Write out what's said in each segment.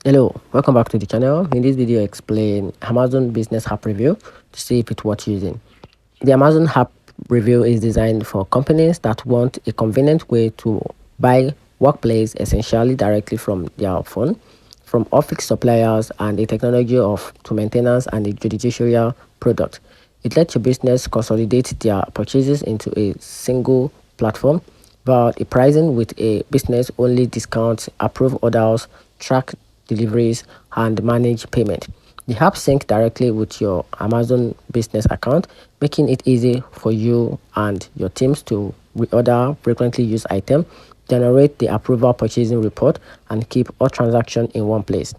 Hello, welcome back to the channel. In this video, I explain Amazon Business App Review to see if it's worth using. The Amazon App Review is designed for companies that want a convenient way to buy workplace essentially directly from their phone, from office suppliers and the technology of to maintenance and the judicial product. It lets your business consolidate their purchases into a single platform, but a pricing with a business only discounts, approve orders, track deliveries, and manage payment. The app sync directly with your Amazon business account, making it easy for you and your teams to reorder frequently used items, generate the approval purchasing report, and keep all transactions in one place.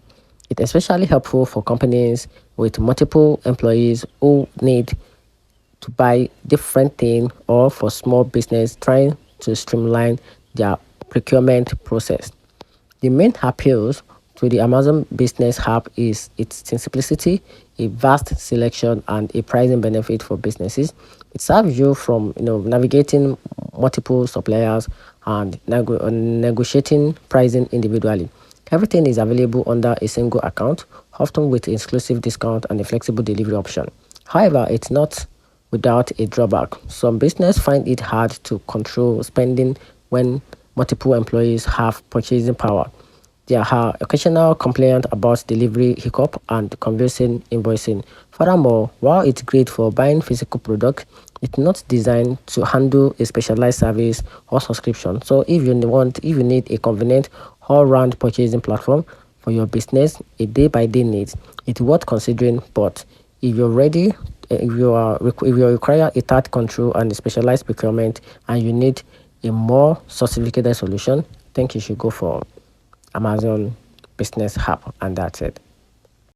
It's especially helpful for companies with multiple employees who need to buy different things, or for small business trying to streamline their procurement process. The main appeals to the Amazon Business App is its simplicity, a vast selection, and a pricing benefit for businesses. It serves you from navigating multiple suppliers and negotiating pricing individually. Everything is available under a single account, often with exclusive discount and a flexible delivery option. However, it's not without a drawback. Some business find it hard to control spending when multiple employees have purchasing power. There are occasional complaints about delivery hiccup and confusing invoicing. Furthermore, while it's great for buying physical products, it's not designed to handle a specialized service or subscription. So if you need a convenient all-round purchasing platform for your business, a day-by-day needs, it's worth considering. But if you're ready, if you require a tight control and a specialized procurement, and you need a more sophisticated solution, I think you should go for Amazon Business Hub, and that's it.